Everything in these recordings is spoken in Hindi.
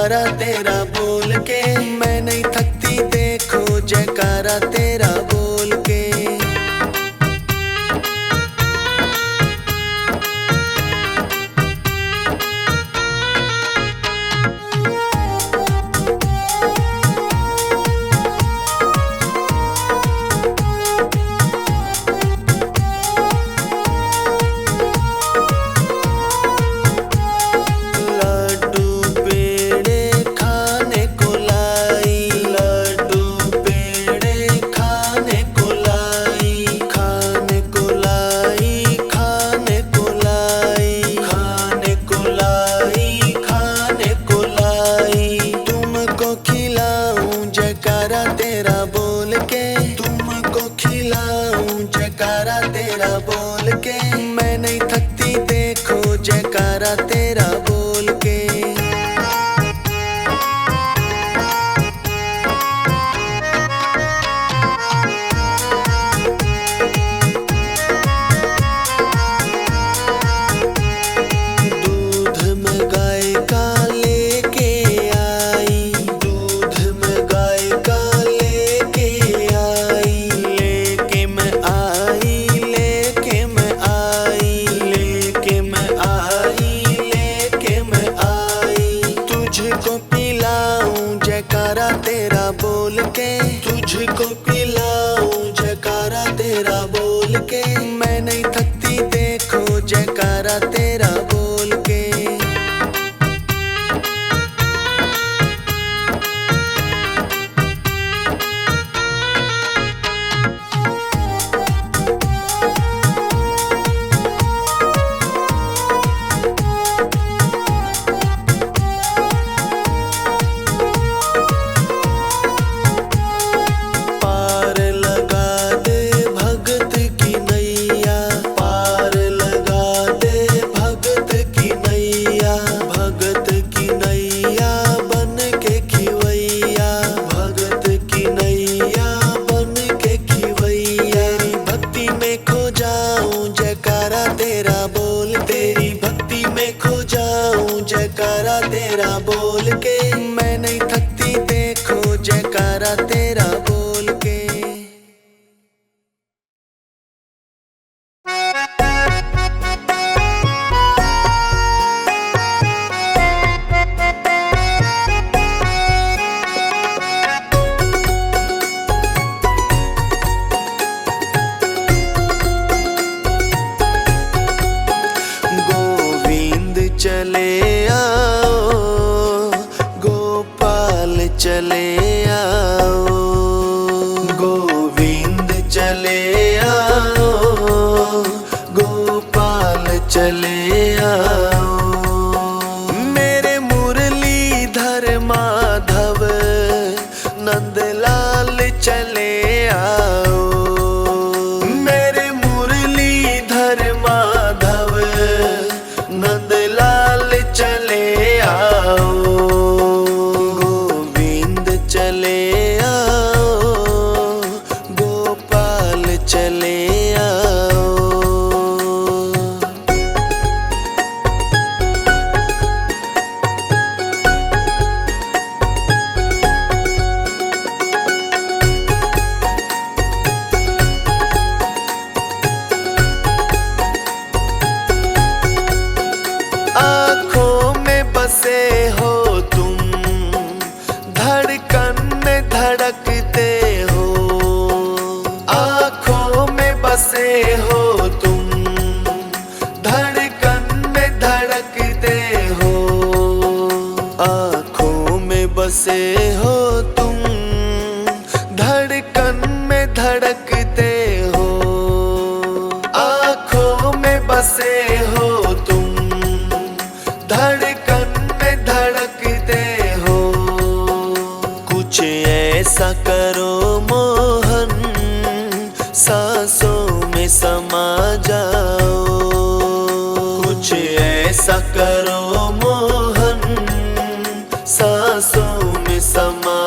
जयकारा तेरा बोल के, मैं नहीं थकती देखो जयकारा तेरा बोल के। तुमको खिलाऊं जयकारा तेरा बोल के, मैं नहीं थकती देखो जयकारा तेरा बोल के। दूध में गाय का लेके आई, दूध में गाय का तेरा बोल के, तुझको पिलाऊं जयकारा तेरा बोल के, मैं नहीं थकती देखो जयकारा तेरा बोल के। तेरी भक्ति में खो जाऊं जयकारा तेरा बोल के, मैं नहीं थकती देखो जयकारा तेरा बोल के। चले आओ गोपाल चले आओ, गोविंद चले आओ गोपाल चले आओ। मेरे मुरलीधर माधव नंदलाल चले आओ, मेरे मुरलीधर माधव नंदलाल चले आओ, गोविंद चले आओ गोपाल चले आओ। बसे हो तुम धड़कन में धड़कते हो, आँखों में बसे हो तुम धड़कन में धड़कते हो, आँखों में बसे हो तुम धड़कन में धड़कते हो, आँखों में बसे हो तुम धड़कन में धड़कते हो। कुछ ऐसा करो मोहन सांसों में समा जाओ, कुछ ऐसा करो मोहन सांसों में समा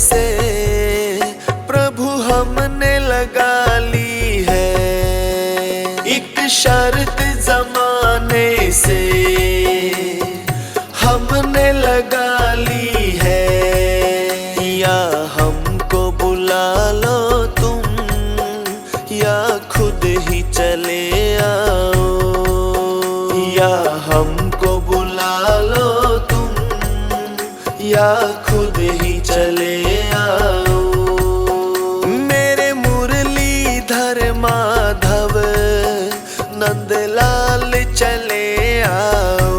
से प्रभु हमने लगा ली है एक शर्त जमाने से हमने लगा ली है। या हमको बुला लो तुम या खुद ही चले आओ। या हमको बुला लो तुम या खुद ही चले आओ। मेरे मुरलीधर माधव नंदलाल चले आओ।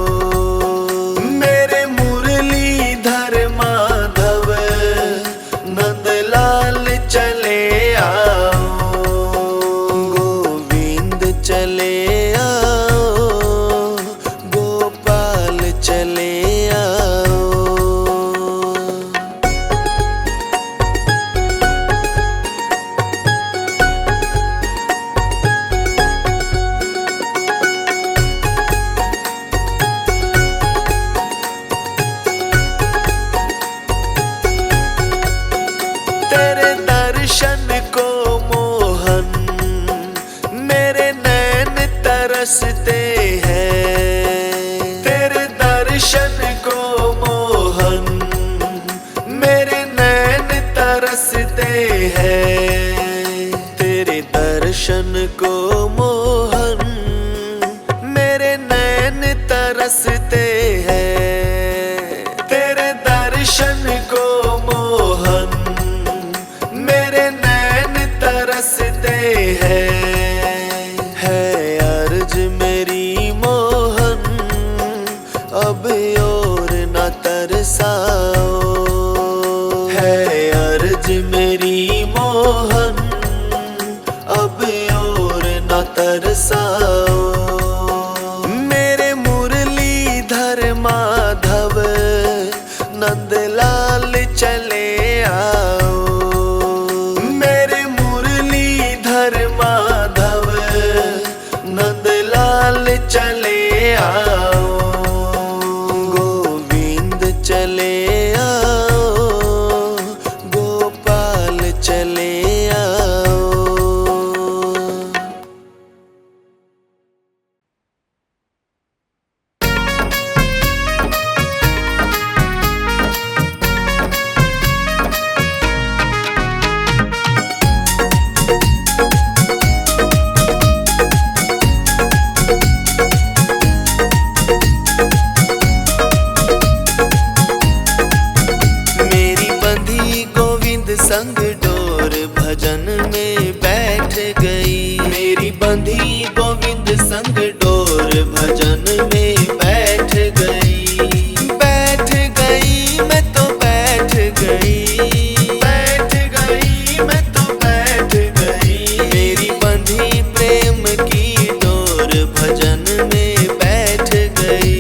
मेरे मुरलीधर माधव नंदलाल चले आओ। गोविंद चले आओ गोपाल चले आओ। तेरे दर्शन को मोहन मेरे नैन तरसते हैं। तेरे दर्शन को मोहन मेरे नैन तरसते हैं। तेरे दर्शन को मोहन मेरे नैन तरसते हैं। तेरे दर्शन को मोहन मेरे नैन तरसते हैं। है अर्ज मेरी मोहन अब और न तरसाओ। है अर्ज मेरी मोहन अब और न तरसाओ। मेरे मुरलीधर माधव नंदलाल चले आओ। मेरे मुरलीधर माधव नंदलाल चले आओ। गोविंद चले आओ गोपाल चले आओ। मेरी बंधी गोविंद संग डोर भजन में बैठ गई। मेरी बंधी गोविंद संग डोर भजन में बैठ गई। बैठ गई मैं तो बैठ गई। बैठ गई मैं तो बैठ गई। मेरी बंधी प्रेम की डोर भजन में बैठ गई।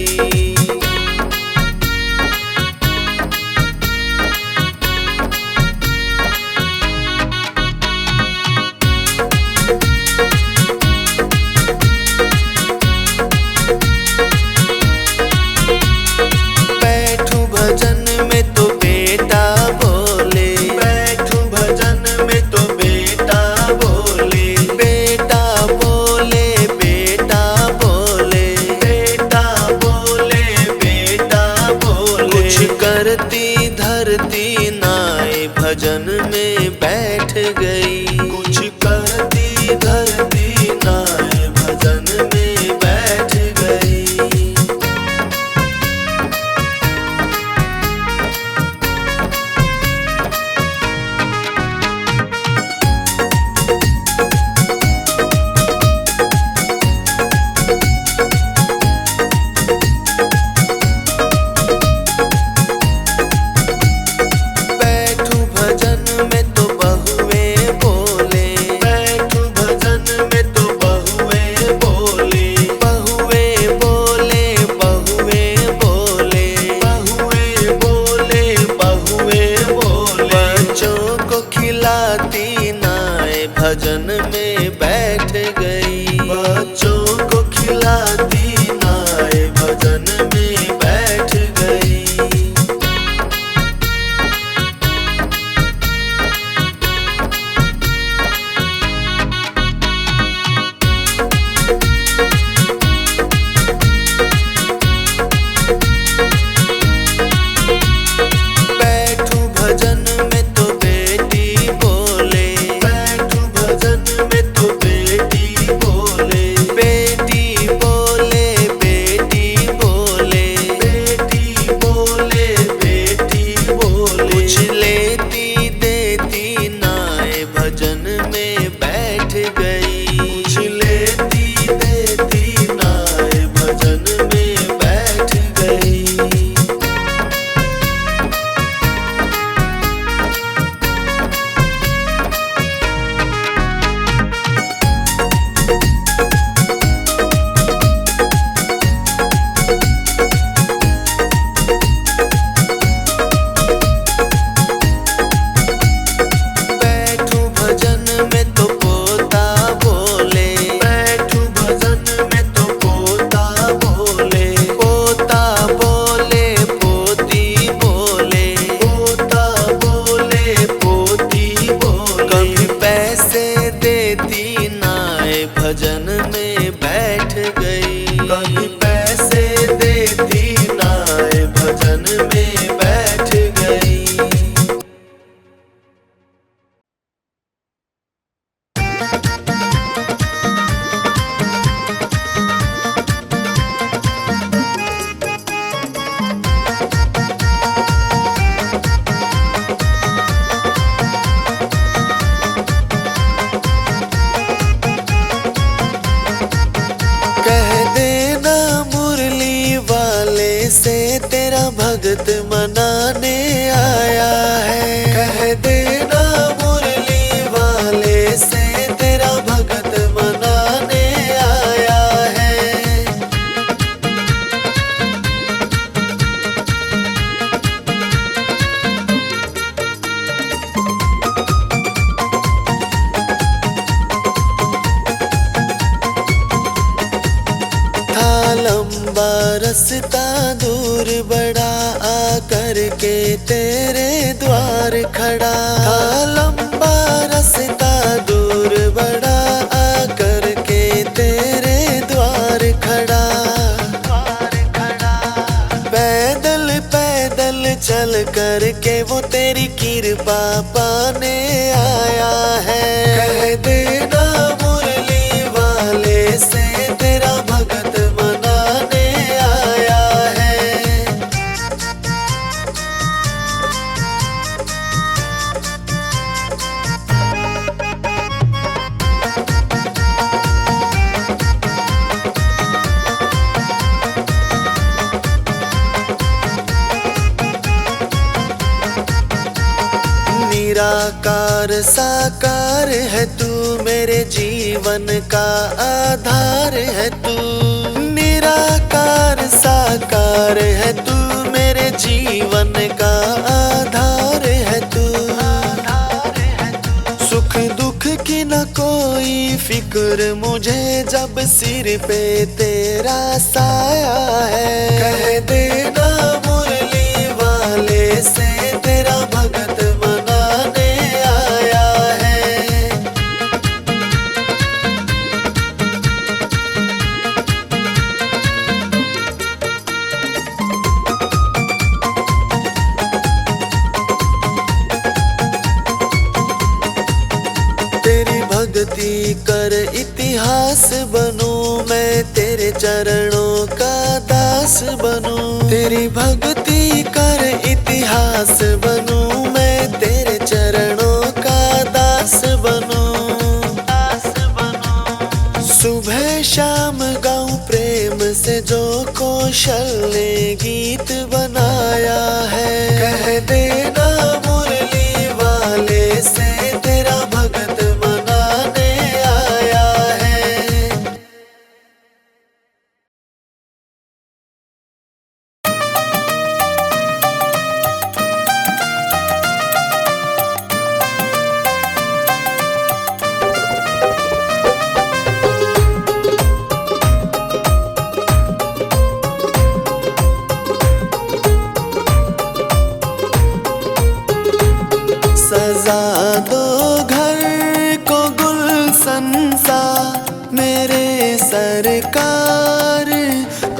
में बैठ गई। कभी पैसे देती नाय भजन में बैठ गई। भगत मनाने आया है, कह देना मुरली वाले से तेरा भगत मनाने आया है। था लंबा रास्ता दूर बड़ा आकर के तेरे द्वार खड़ा। था लंबा रास्ता दूर बड़ा आकर के तेरे द्वार खड़ा। पैदल पैदल चल कर के वो तेरी कृपा पाने आया है। कह देना मुरली वाले से तेरा भगत मनाने आया है। निराकार साकार है तू, मेरे जीवन का आधार है तू। निराकार साकार है तू, मेरे जीवन का आधार है तू। सुख दुख की न कोई फिक्र मुझे, जब सिर पे तेरा साया है। कह देना मुरली वाले से तेरा भगत मनाने आया है। तेरी भक्ति कर इतिहास बनूं मैं, तेरे चरणों का दास बनूं। तेरी भक्ति कर इतिहास बनूं मैं, तेरे चरणों का दास बनूं। सुबह शाम गाऊं प्रेम से जो कौशल ने गीत बनाया है। कह देना मुरली वाले से तेरा भगत मनाने आया है। सजा दो घर को गुलशन सा, मेरे सरकार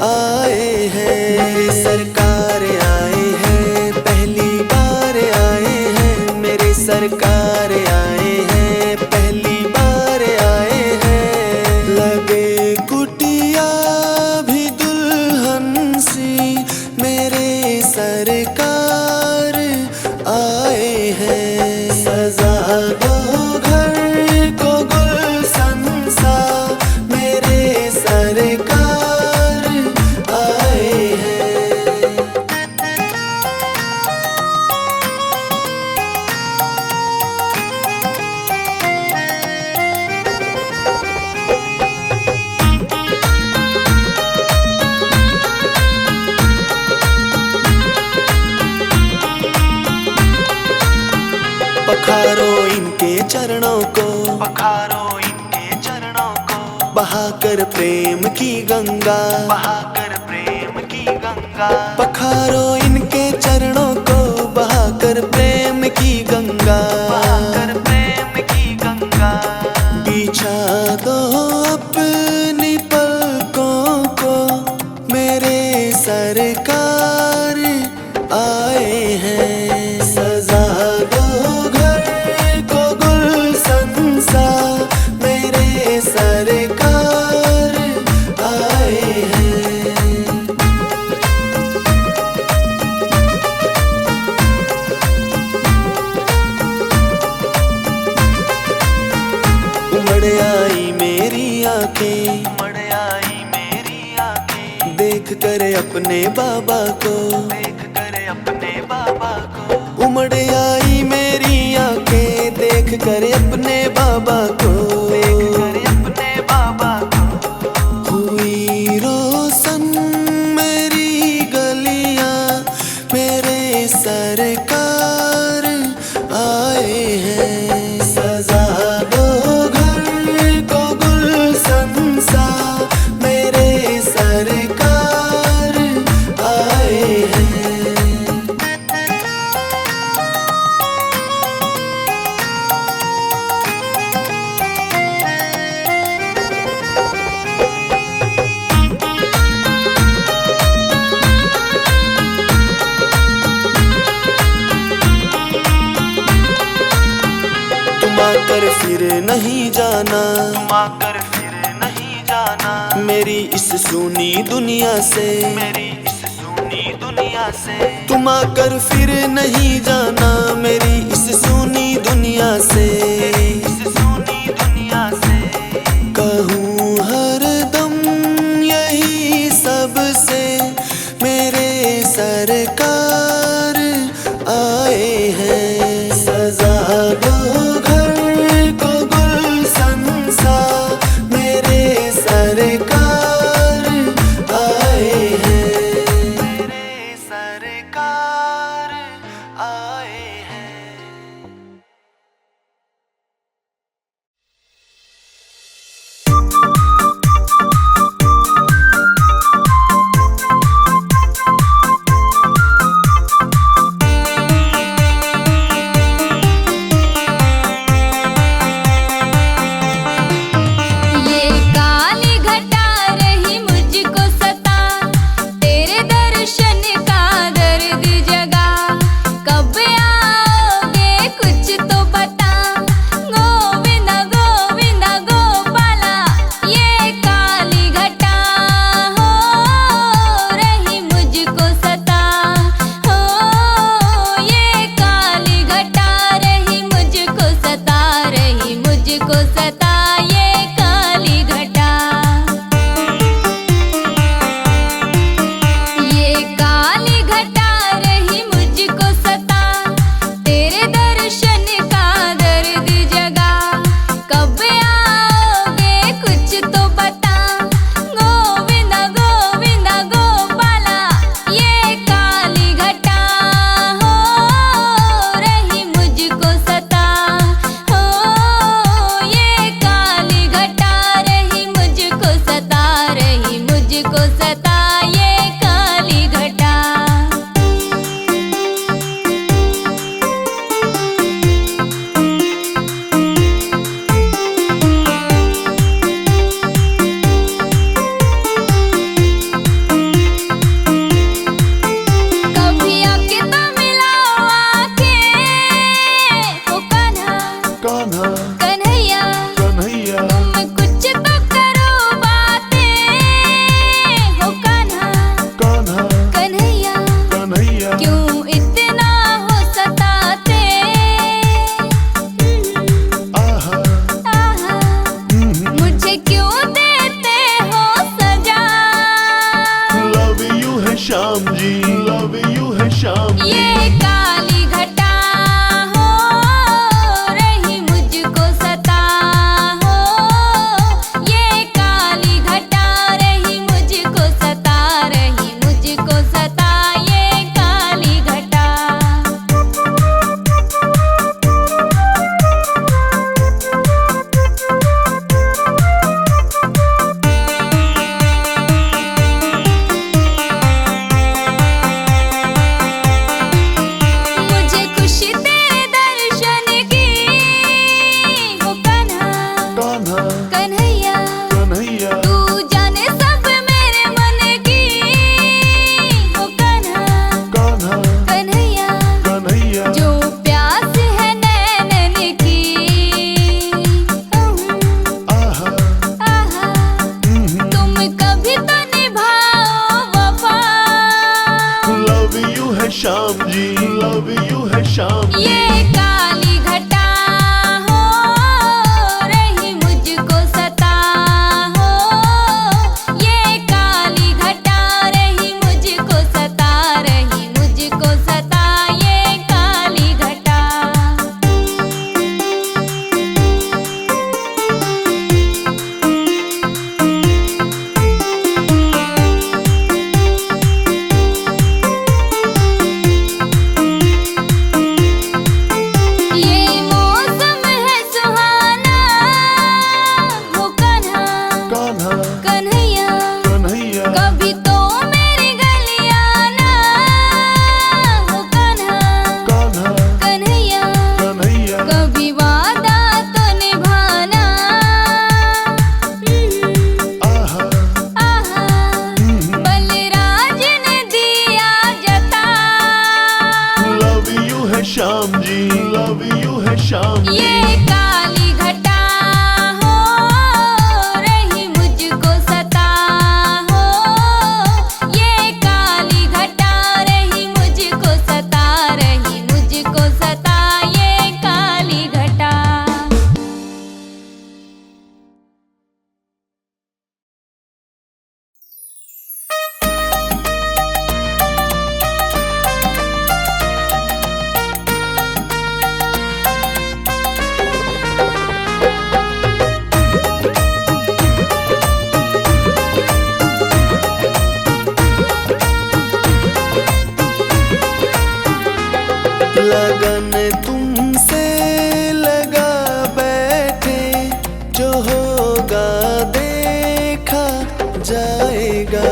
आए हैं। सरकार आए हैं, पहली बार आए हैं। मेरे सरकार आए हैं, पहली बार आए हैं। लगे कुटिया भी दुल्हन सी, मेरे सरकार आए हैं। सजा दो घर को गुलशन सा, मेरे सरकार आए हैं। पखारो इनके चरणों को, पखारो इनके चरणों को। बहाकर प्रेम की गंगा, बहाकर प्रेम की गंगा। पखारो इनके चरणों को, बहाकर प्रेम की गंगा, बहाकर प्रेम की गंगा। बिछा दो आंखें, उमड़ आई मेरी आंखें, देख कर अपने बाबा को, देख कर अपने बाबा को। उमड़ आई मेरी आंखें, देख कर अपने बाबा को, देख कर अपने बाबा को। हुई रोशन मेरी गलियां, मेरे सरकार आए हैं। सजा दो घर को गुलशन सा, मेरे सरकार आए हैं। तुम आकर फिर नहीं जाना, तुम आकर फिर नहीं जाना, मेरी इस सूनी दुनिया से, मेरी इस सूनी दुनिया से। तुम आकर फिर नहीं जाना, मेरी इस सूनी दुनिया से, इस सूनी दुनिया से। कहूँ हरदम यही सबसे, मेरे सरकार आए हैं। सजा दो घर को गुलशन सा, मेरे सरकार आए हैं। मेरे सरकार आए हैं। ये काली घटा रही मुझको सता, तेरे दर्शन का दर्द जगा। कब आओगे कुछ तो बता, गोविंदा गोविंदा गोपाला। ये काली घटा हो रही मुझको सता, हो ये काली घटा रही मुझको सता, रही मुझको सता ये काली घटा। ये काली घटा रही मुझको सता, तेरे दर्शन का दर्द जगा। कब आओगे कुछ तो बता, गोविंदा गोविंदा गोपाला। ये काली घटा हो रही मुझको सता, हो ये काली घटा रही मुझको सता, रही मुझको सता ये काली घटा। कभी आके तो मिलाओ आके, ओ कान्हा कान्हा कन्हैया। कन्हैया तुम कुछ तो करो बातें, हो कान्हा कान्हा कन्हैया। कन्हैया क्यों इतना हो सताते, आहा आहा मुझे क्यों देते हो सजा। लव यू है श्याम जी, लव यू है श्याम जी। ये काली घटा हो रही मुझको सता, हो ये काली घटा रही मुझको सता, रही मुझको सता ये काली घटा। मुझे खुशी तेरे दर्शन की, हो कान्हा कान्हा कन्हैया। कन्हैया तू जाने सब मेरे मन की, हो कान्हा कान्हा कन्हैया। कन्हैया जो प्यास है नैनन की, आहा आहा तुम कभी तो निभाओ वफा। लव यू है श्याम जी, लव यू है श्याम जी। ये काली घटा हो रही मुझको सता, कन्हैया कन्हैया कभी तो मेरी गलियां ना हो कान्हा कान्हा कन्हैया कन्हैया कभी वादा तो निभाना आहा आहा बलराज ने दिया जता लव यू है श्याम जी लव यू है श्याम जी ये काली घटा हो रही मुझको सता हो ये काली घटा रही मुझको सता ये काली घटा। लगन तुमसे लगा बैठे जो होगा देखा जाएगा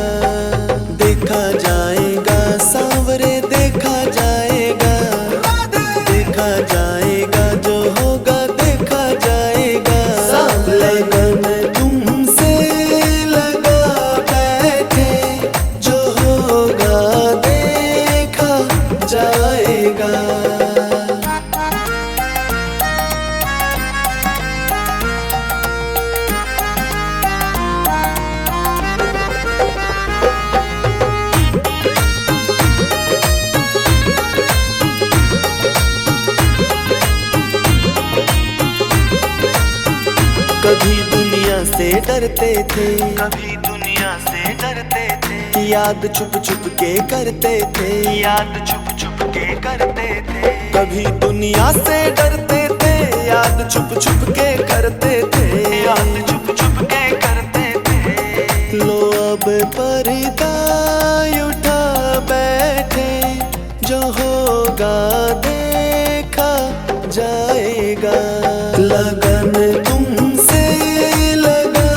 देखा जाएगा सांवरे देखा जाएगा देखा जाएगा जो होगा देखा जाएगा लगन तुमसे लगा बैठे जो होगा देखा जाएगा। कभी दुनिया से डरते थे कभी दुनिया से डरते थे याद छुप छुप के करते थे याद छुप छुप के करते थे कभी दुनिया से डरते थे याद छुप छुप के करते थे याद छुप छुप के करते थे लो अब पर्दा उठा बैठे जो होगा देखा जाएगा लगन तुमसे लगा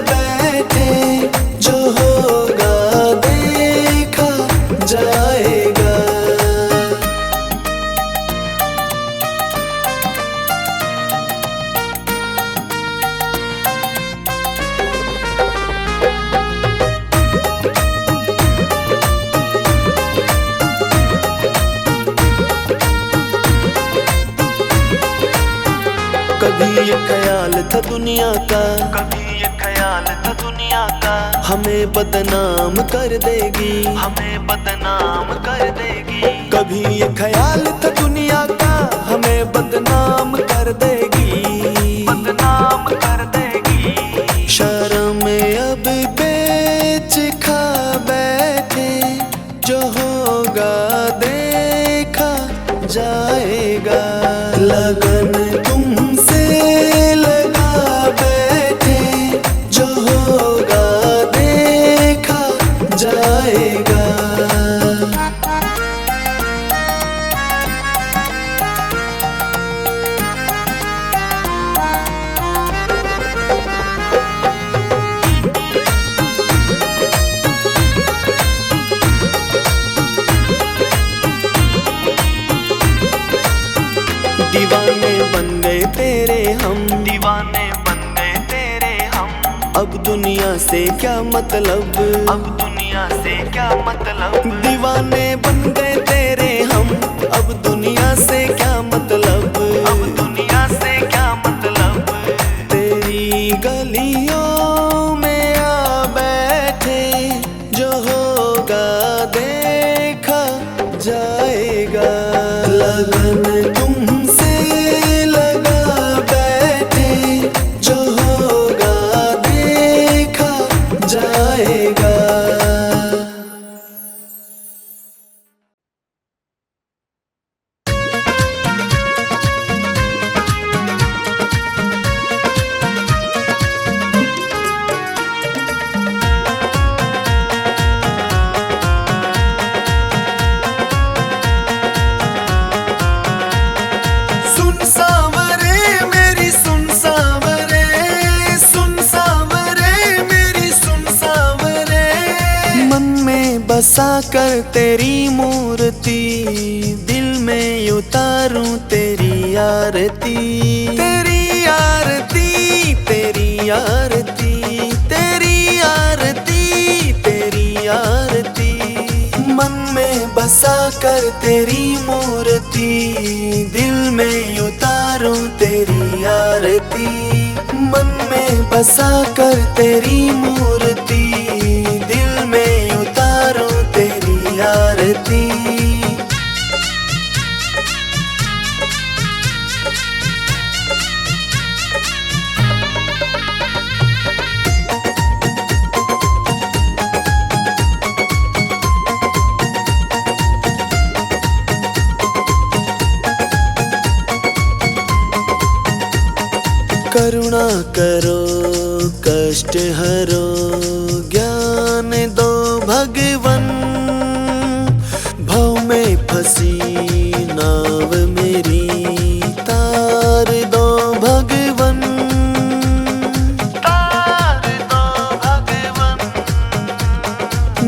बैठे जो होगा देखा जाएगा। कभी ये ख्याल था दुनिया का कभी ये ख्याल था दुनिया का हमें बदनाम कर देगी हमें बदनाम कर देगी कभी ये ख्याल था दुनिया का हमें बदनाम कर देगी बदनाम कर देगी शर्म अब बेच खा बैठे जो होगा देखा जाएगा लगन तुमसे लगा बैठे जो होगा देखा जाएगा। दीवाने बन गए तेरे हम दीवाने बन गए तेरे हम अब दुनिया से क्या मतलब अब दुनिया से क्या मतलब दीवाने बन गए तेरे हम अब दुनिया से क्या मतलब अब दुनिया से क्या मतलब तेरी गलियों में आ बैठे जो होगा देखा जाएगा लगन तुमसे लगा बैठे जो होगा देखा जाएगा। बसा कर तेरी मूर्ति, दिल में उतारूं तेरी आरती, तेरी आरती, तेरी आरती, तेरी आरती, तेरी आरती। मन में बसा कर तेरी मूर्ति, दिल में उतारूं तेरी आरती, मन में बसा कर तेरी मूर्ति, दिल में उतारूं तेरी आरती। करुणा करो कष्ट हरो, ज्ञान दो भगवन, भव में फंसी नाव मेरी, तार दो भगवन, तार दो भगवन।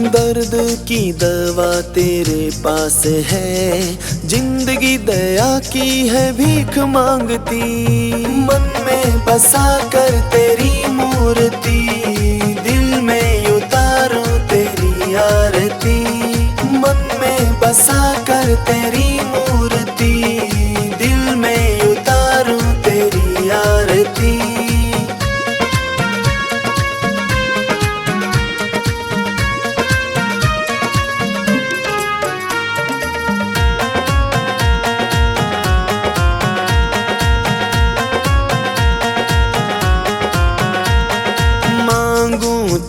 दर्द की दवा तेरे पास है, जिंदगी दया की है भीख मांगती, मन में बसा कर तेरी मूर्ति, दिल में उतारूं तेरी आरती, मन में बसा कर तेरी मूर्ति, दिल में उतारूं तेरी आरती।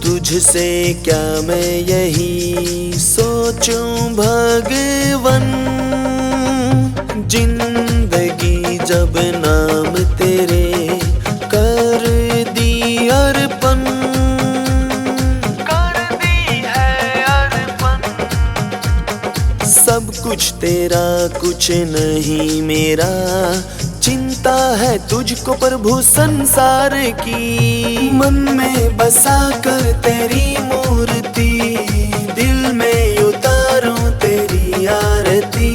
तुझसे क्या मैं यही सोचूं भगवन, जिंदगी जब नाम तेरे कर दी अर्पण, कर दी है अर्पण। सब कुछ तेरा कुछ नहीं मेरा, चिंता है तुझको प्रभु संसार की, मन में बसा कर तेरी मूर्ति, दिल में उतारूं तेरी आरती,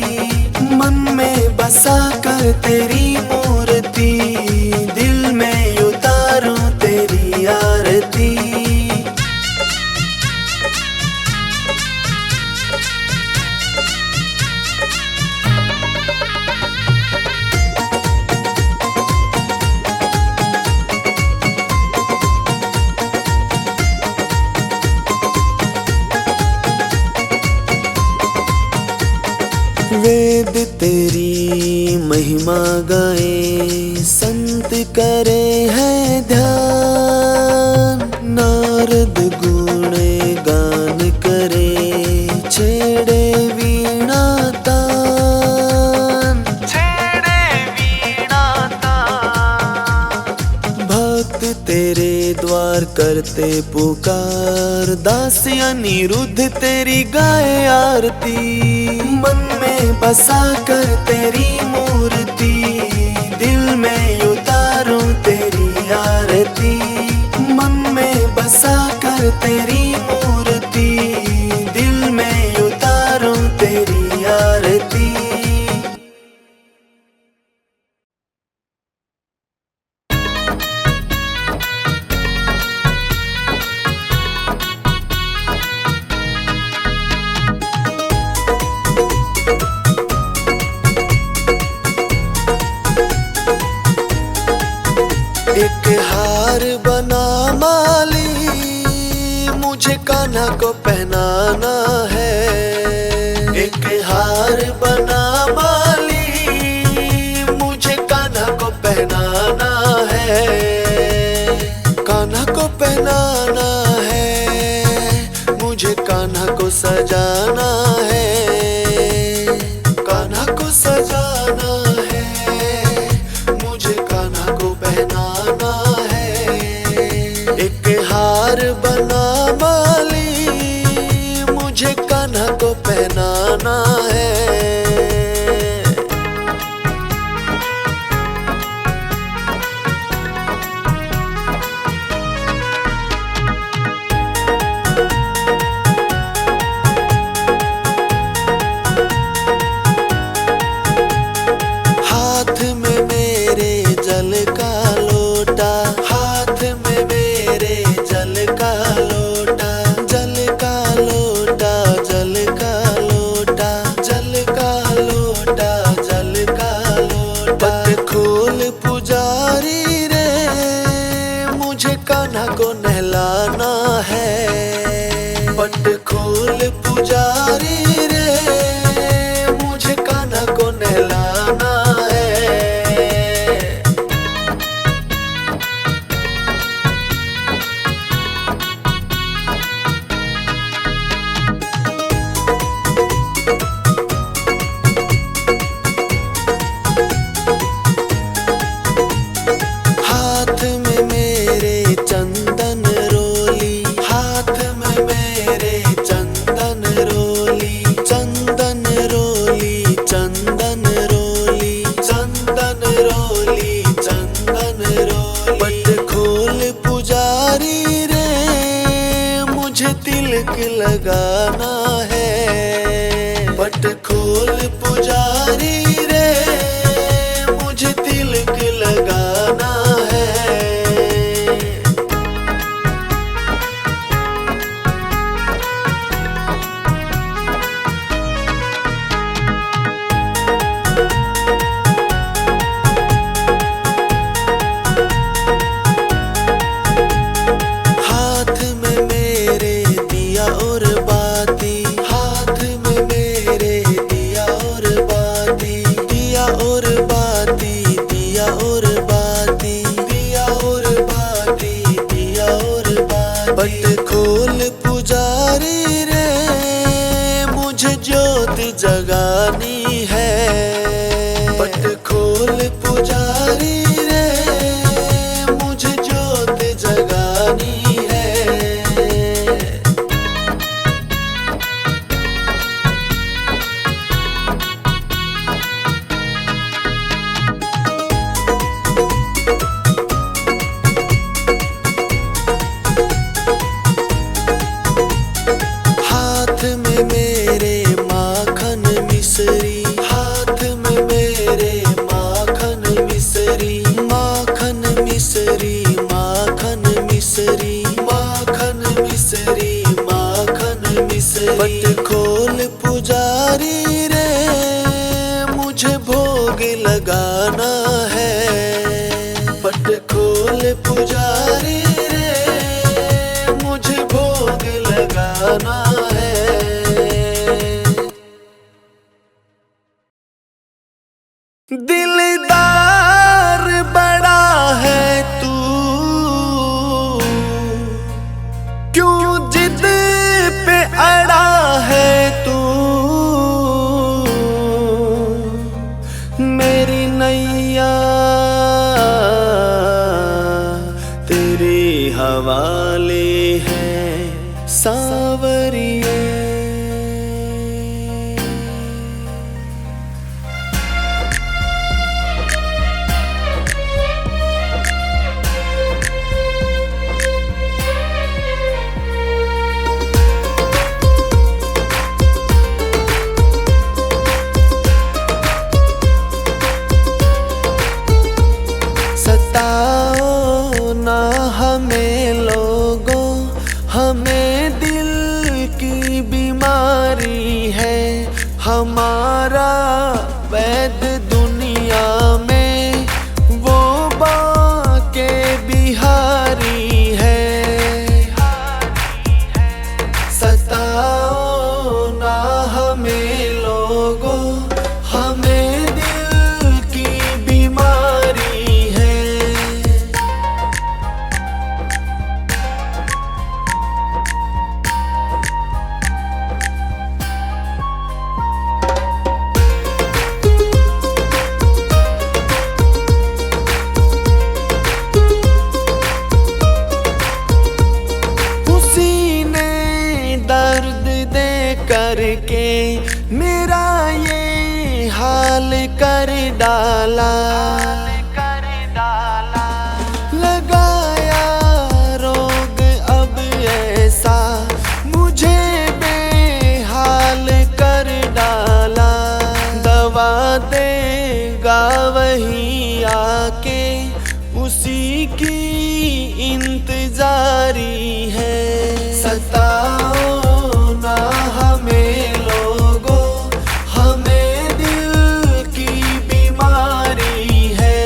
मन में बसा कर तेरी मूर्ति, दिल में उतारूं तेरी आरती। वेद तेरी महिमा गाए, संत करे है ध्यान, नारद गुण गान करे, छेड़े वीणा तान, छेड़े वीणा तान। भक्त तेरे द्वार करते पुकार, दास अनिरुद्ध तेरी गाए आरती, मन में बसा कर तेरी मूर्ति, दिल में उतारूं तेरी आरती, मन में बसा कर तेरी मूर्ति, दिल में उतारूं तेरी आरती। एक हार बना माली, मुझे कान्हा को पहनाना है, एक हार बना माली, मुझे कान्हा को पहनाना है, कान्हा को पहनाना है, मुझे कान्हा को सजाना है, कान्हा को सजाना है, मुझे कान्हा को पहनाना है। एक हार बना माली, मुझे कान्हा को पहनाना है। मुझे तिलक लगाना है। पट खोल पुजारी रे, मुझे तिलक लगाना है। हाथ में मेरे दिया और बाती, हाथ में मेरे दिया और बाती, दिया और बाती, दिया और बाती, दिया और बाती, दिया और बाती। पट खोल पुजारी रे, मुझे ज्योत जगानी है। पट खोल पुजारी रे, मुझे ज्योत जगानी है। हाथ में मेरे माखन मिश्री, हाथ में मेरे माखन मिश्री, माखन मिश्री, माखन मिश्री, माखन मिश्री, माखन मिश्री। पट खोल पुजारी रे, मुझे भोग लगाना है। पट खोल पुजारी रे, मुझे भोग लगाना है। दिलदार बड़ा है तू, क्यों जिद पे अड़ा है तू। मेरी नैया तेरे हवाले है सांवरिए। सताओ ना हमें लोगों, हमें दिल की बीमारी है। हमारा वैद दुनिया में वो बाके बिहारी है। सताओ ना हमें लोगों, हमें दिल की बीमारी है। उसी ने दर्द दे करके मेरा ये हाल कर डाला। लगाया रोग अब ऐसा, मुझे बेहाल कर डाला। दवा देगा वही आके, उसी की इंतजारी है। सताओ ना हमें लोगों, हमें दिल की बीमारी है।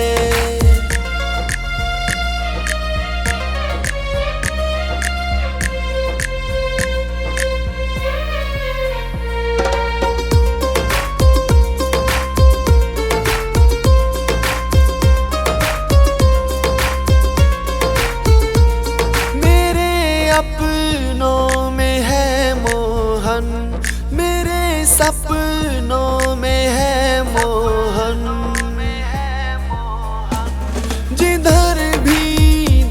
अपनों में है मोहन, मेरे सपनों में है मोहन। जिधर भी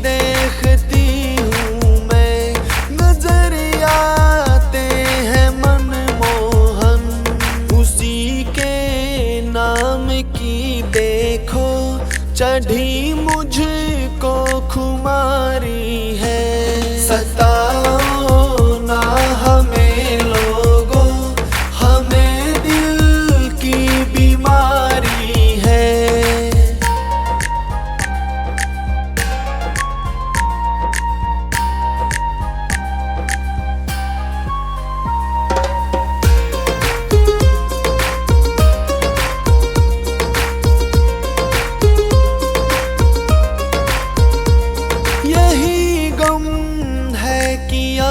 देखती हूँ मैं, नजर आते हैं मनमोहन। उसी के नाम की देखो चढ़ी मुझको खुमारी है। सताओ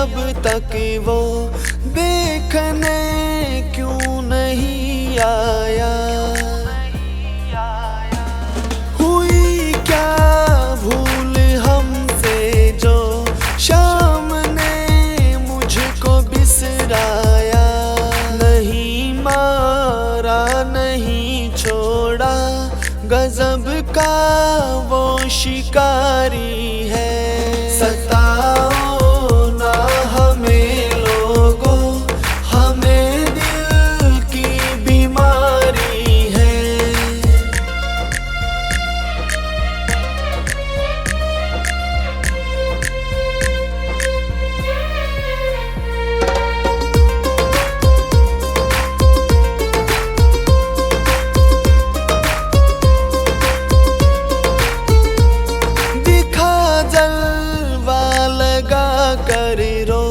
अब तक वो देखने क्यों नहीं आया। हुई क्या भूल हमसे जो शाम ने मुझको बिसराया। नहीं मारा नहीं छोड़ा, गजब का वो शिकारी है। सताओ ना हमें लोगों, हमें दिल की बीमारी है। दिखा जलवा लगा कर रो,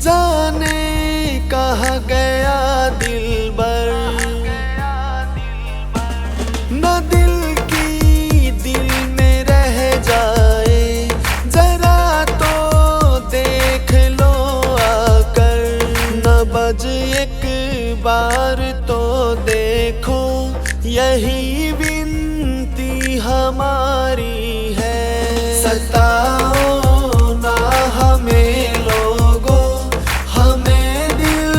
जाने कहाँ गया दिलबर। न दिल की दिल में रह जाए, जरा तो देख लो आकर। न बज एक बार तो देखो, यही विनती हमारी है। सताओ ना हमें लोगों, हमें दिल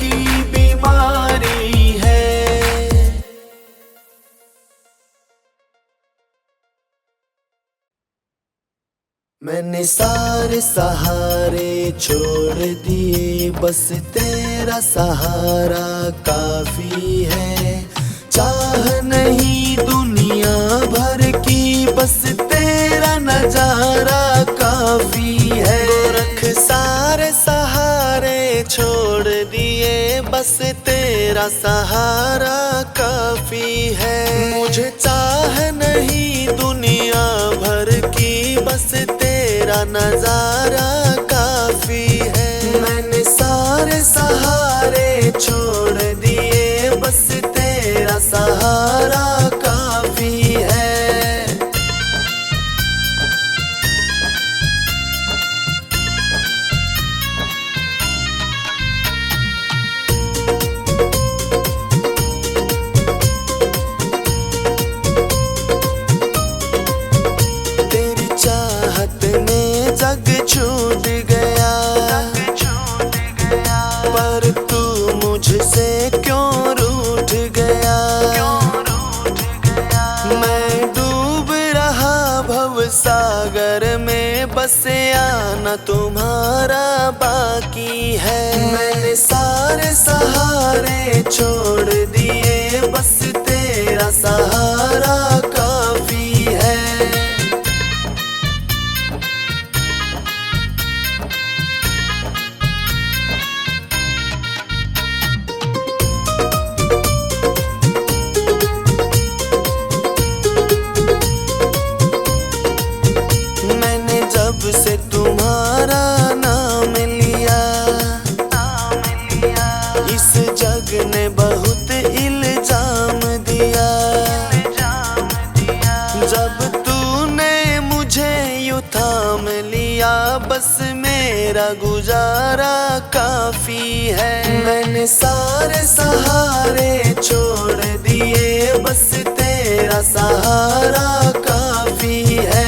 की बीमारी है। मैंने सारे सहारे छोड़ दिए, बस तेरा सहारा काफी है। चाह नहीं दुनिया भर की, बस तेरा नजारा काफी है। गोरख सारे सहारे छोड़ दिए, बस तेरा सहारा काफी है। मुझे चाह नहीं दुनिया भर की, बस तेरा नजारा काफी है। मैंने सारे सहारे छोड़ दिए, बस तेरा सहारा काफी है। तेरी चाहत में जग छूट गया, पर तू मुझसे क्यों रूठ गया। मैं डूब रहा भव सागर में, बस आना तुम्हारा बाकी है। मैंने सारे सहारे छोड़ दिए, बस तेरा सहारा काफी है। मैंने जब से तुम्हारा नाम लिया, इस जग ने बहुत इल्जाम दिया। जब तूने मुझे यूं थाम लिया, बस मेरा गुजारा काफी है। मैंने सारे सहारे छोड़ दिए, बस तेरा सहारा काफी है।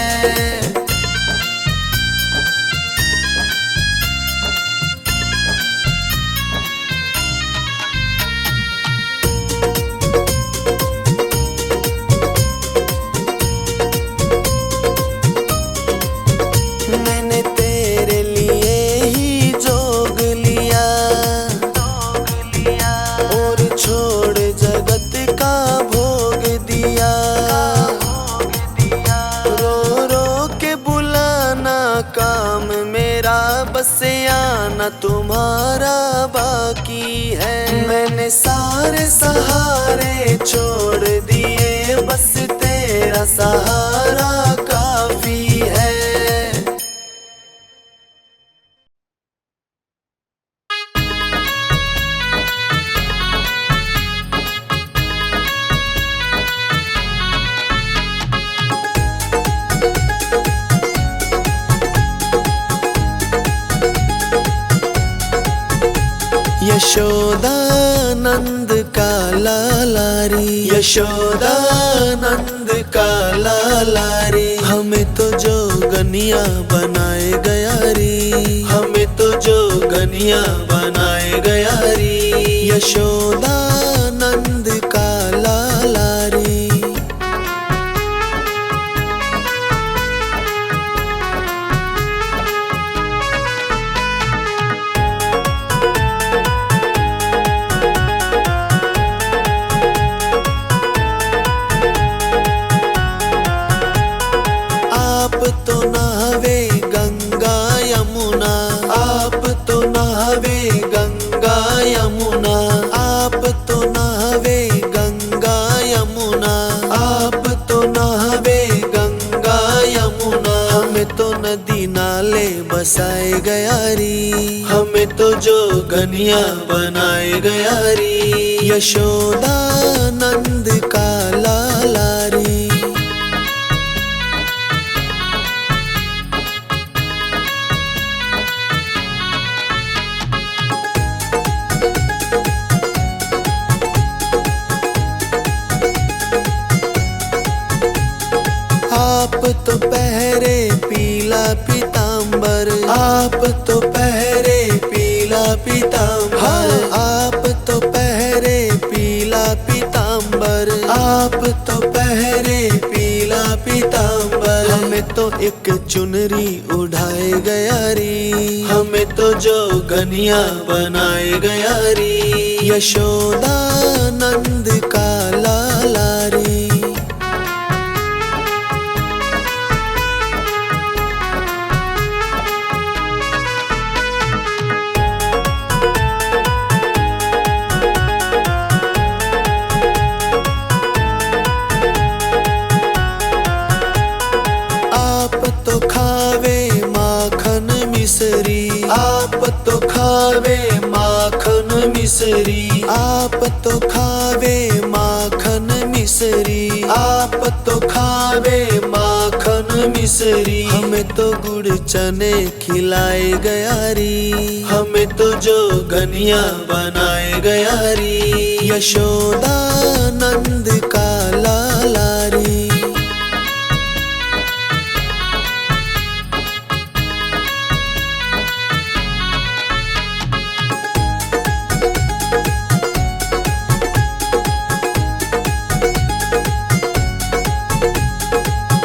मैंने तेरे लिए ही जोग लिया, और छोड़ जगत का भोग दिया। रो रो के बुलाना काम मेरा, बस आना तुम्हारा बाकी है। मैंने सारे सहारे छोड़ दिए, बस तेरा सहारा काफी है। यशोदानंद का लालारी, यशोदानंद का लालारी। हमें तो जोगनिया बनाए गया री, हमें तो जोगनिया बनाए गया री। यशोदानंद का लालारी। आप तो नहावे गंगा यमुना, आप तो नहावे गंगा यमुना, आप तो नहावे गंगा यमुना, आप तो नहावे गंगा यमुना। हमें तो नदी नाले बसाए गया री, हमें तो जोगनिया बनाए गया री। यशोदानंद का लालारी। आप तो पहरे पीला पीतांबर, आप तो पहरे पीला पीतांबर, आप तो पहरे पीला पीतांबर, आप तो पहरे पीला पीतांबर। हमें तो एक चुनरी उठाए गया री, हमें तो जोगनिया बनाए गया री। यशोदानंद का लालारी। आप तो खावे माखन मिसरी, आप तो खावे माखन मिसरी, आप तो खावे माखन मिसरी, आप तो खावे माखन मिसरी। हमें तो गुड़ चने खिलाए गया री, हमें तो जोगनिया बनाए गया री। यशोदानंद का लालारी।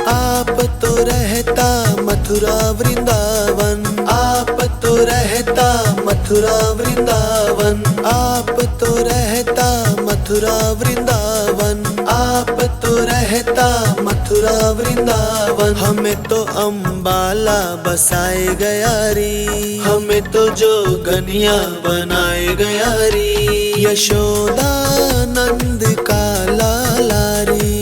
आप तो रहता मथुरा वृंदावन, आप तो रहता मथुरा वृंदावन, आप तो रहता मथुरा वृंदावन, आप तो रहता मथुरा वृंदावन। हमें तो अम्बाला बसाए गया री, हमें तो जोगनिया बनाए गया री। यशोदानंद का लालारी।